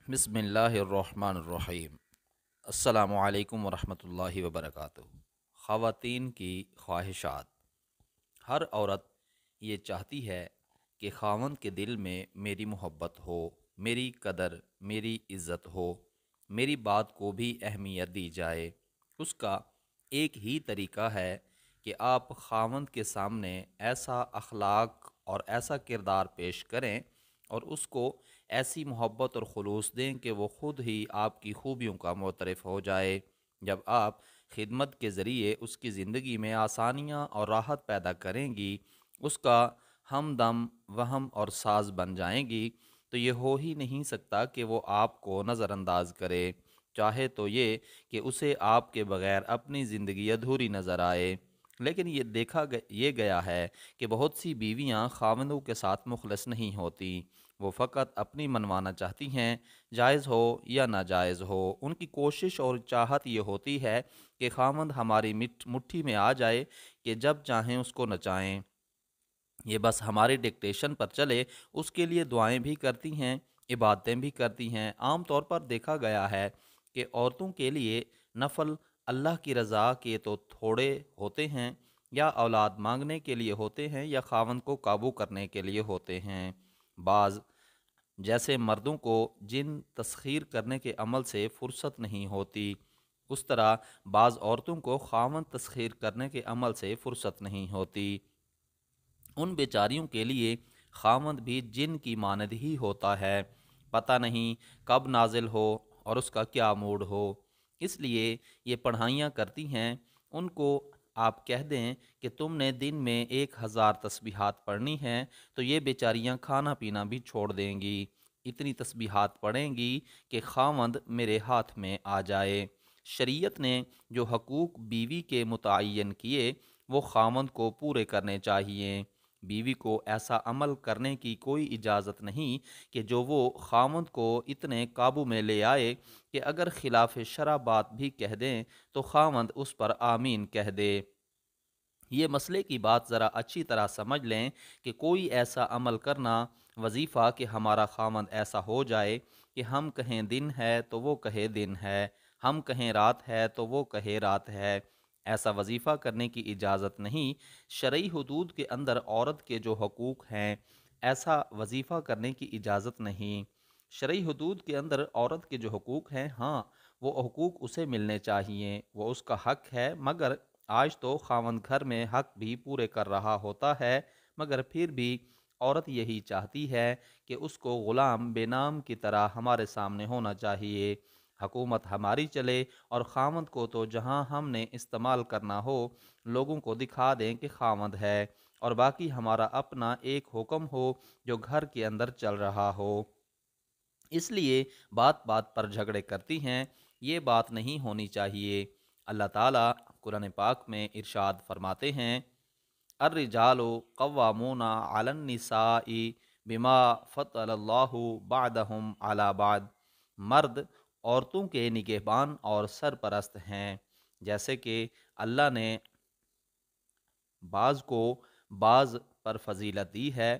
بسم اللہ الرحمن الرحیم۔ السلام علیکم ورحمۃ اللہ وبرکاتہ۔ خواتین کی خواہشات۔ ہر عورت یہ چاہتی ہے کہ خاوند کے دل میں میری محبت ہو، میری قدر، میری عزت ہو، میری بات کو بھی اہمیت دی جائے۔ اس کا ایک ہی طریقہ ہے کہ آپ خاوند کے سامنے ایسا اخلاق اور ایسا کردار پیش کریں اور اس کو ایسی محبت اور خلوص دیں کہ وہ خود ہی آپ کی خوبیوں کا معترف ہو جائے۔ جب آپ خدمت کے ذریعے اس کی زندگی میں آسانیاں اور راحت پیدا کریں گی، اس کا ہمدم وہم اور ساز بن جائیں گی، تو یہ ہو ہی نہیں سکتا کہ وہ آپ کو نظر انداز کرے۔ چاہے تو یہ کہ اسے آپ کے بغیر اپنی زندگی ادھوری نظر آئے۔ لیکن یہ یہ گیا ہے کہ بہت سی بیویاں خاوندوں کے ساتھ مخلص نہیں ہوتی۔ وہ فقط اپنی منوانا چاہتی ہیں، جائز ہو یا ناجائز ہو۔ ان کی کوشش اور چاہت یہ ہوتی ہے کہ خاوند ہماری مٹھی میں آ جائے، کہ جب چاہیں اس کو نچائیں، یہ بس ہماری ڈکٹیشن پر چلے۔ اس کے لیے دعائیں بھی کرتی ہیں، عبادتیں بھی کرتی ہیں۔ عام طور پر دیکھا گیا ہے کہ عورتوں کے لیے نفل اللہ کی رضا کے تو تھوڑے ہوتے ہیں، یا اولاد مانگنے کے لیے ہوتے ہیں، یا خاوند کو قابو کرنے کے لیے ہوتے ہیں۔ بعض جیسے مردوں کو جن تسخیر کرنے کے عمل سے فرصت نہیں ہوتی، اس طرح بعض عورتوں کو خاوند تسخیر کرنے کے عمل سے فرصت نہیں ہوتی۔ ان بیچاریوں کے لیے خاوند بھی جن کی مانند ہی ہوتا ہے، پتہ نہیں کب نازل ہو اور اس کا کیا موڈ ہو۔ اس لیے یہ پڑھائیاں کرتی ہیں۔ ان کو آپ کہہ دیں کہ تم نے دن میں 1000 تسبیحات پڑھنی ہیں، تو یہ بیچاریاں کھانا پینا بھی چھوڑ دیں گی، اتنی تسبیحات پڑھیں گی کہ خاوند میرے ہاتھ میں آ جائے۔ شریعت نے جو حقوق بیوی کے متعین کیے، وہ خاوند کو پورے کرنے چاہیے۔ بیوی کو ایسا عمل کرنے کی کوئی اجازت نہیں کہ جو وہ خاوند کو اتنے قابو میں لے آئے کہ اگر خلاف شرع بات بھی کہہ دیں تو خاوند اس پر آمین کہہ دے۔ یہ مسئلے کی بات ذرا اچھی طرح سمجھ لیں کہ کوئی ایسا عمل کرنا، وظیفہ کہ ہمارا خاوند ایسا ہو جائے کہ ہم کہیں دن ہے تو وہ کہے دن ہے، ہم کہیں رات ہے تو وہ کہے رات ہے، ایسا وظیفہ کرنے کی اجازت نہیں۔ شرعی حدود کے اندر عورت کے جو حقوق ہیں، ایسا وظیفہ کرنے کی اجازت نہیں۔ شرعی حدود کے اندر عورت کے جو حقوق ہیں، ہاں وہ حقوق اسے ملنے چاہیے، وہ اس کا حق ہے، مگر آج تو خاوند گھر میں حق بھی پورے کر رہا ہوتا ہے، مگر پھر بھی عورت یہی چاہتی ہے کہ اس کو غلام بے نام کی طرح ہمارے سامنے ہونا چاہیے۔ حکومت ہماری چلے اور خاوند کو تو جہاں ہم نے استعمال کرنا ہو، لوگوں کو دکھا دیں کہ خاوند ہے، اور باقی ہمارا اپنا ایک حکم ہو جو گھر کے اندر چل رہا ہو۔ اس لیے بات بات پر جھگڑے کرتی ہیں، یہ بات نہیں ہونی چاہیے۔ اللہ تعالیٰ قرآن پاک میں ارشاد فرماتے ہیں، الرجال قوامون علی النساء بما فضل اللہ بعدهم علی بعد۔ مرد عورتوں کے نگہبان اور سرپرست ہیں، جیسے کہ اللہ نے بعض کو بعض پر فضیلت دی ہے،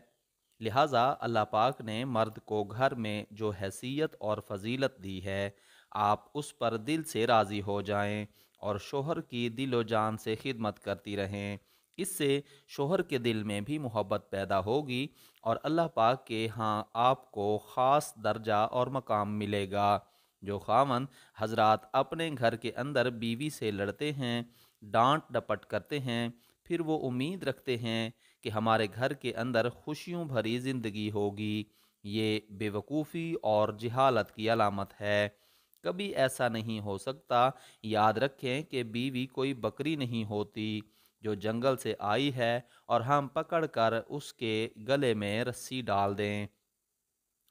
لہٰذا اللہ پاک نے مرد کو گھر میں جو حیثیت اور فضیلت دی ہے، آپ اس پر دل سے راضی ہو جائیں اور شوہر کی دل و جان سے خدمت کرتی رہیں۔ اس سے شوہر کے دل میں بھی محبت پیدا ہوگی اور اللہ پاک کے ہاں آپ کو خاص درجہ اور مقام ملے گا۔ جو خاوند حضرات اپنے گھر کے اندر بیوی سے لڑتے ہیں، ڈانٹ ڈپٹ کرتے ہیں، پھر وہ امید رکھتے ہیں کہ ہمارے گھر کے اندر خوشیوں بھری زندگی ہوگی، یہ بے وقوفی اور جہالت کی علامت ہے۔ کبھی ایسا نہیں ہو سکتا۔ یاد رکھیں کہ بیوی کوئی بکری نہیں ہوتی جو جنگل سے آئی ہے اور ہم پکڑ کر اس کے گلے میں رسی ڈال دیں۔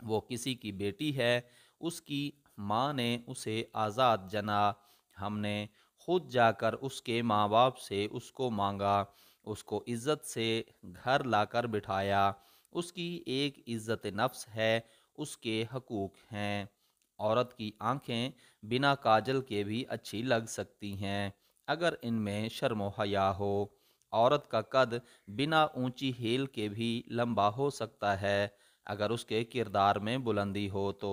وہ کسی کی بیٹی ہے، اس کی ماں نے اسے آزاد جنا، ہم نے خود جا کر اس کے ماں باپ سے اس کو مانگا، اس کو عزت سے گھر لا کر بٹھایا، اس کی ایک عزت نفس ہے، اس کے حقوق ہیں۔ عورت کی آنکھیں بنا کاجل کے بھی اچھی لگ سکتی ہیں اگر ان میں شرم و حیا ہو۔ عورت کا قد بنا اونچی ہیل کے بھی لمبا ہو سکتا ہے اگر اس کے کردار میں بلندی ہو تو۔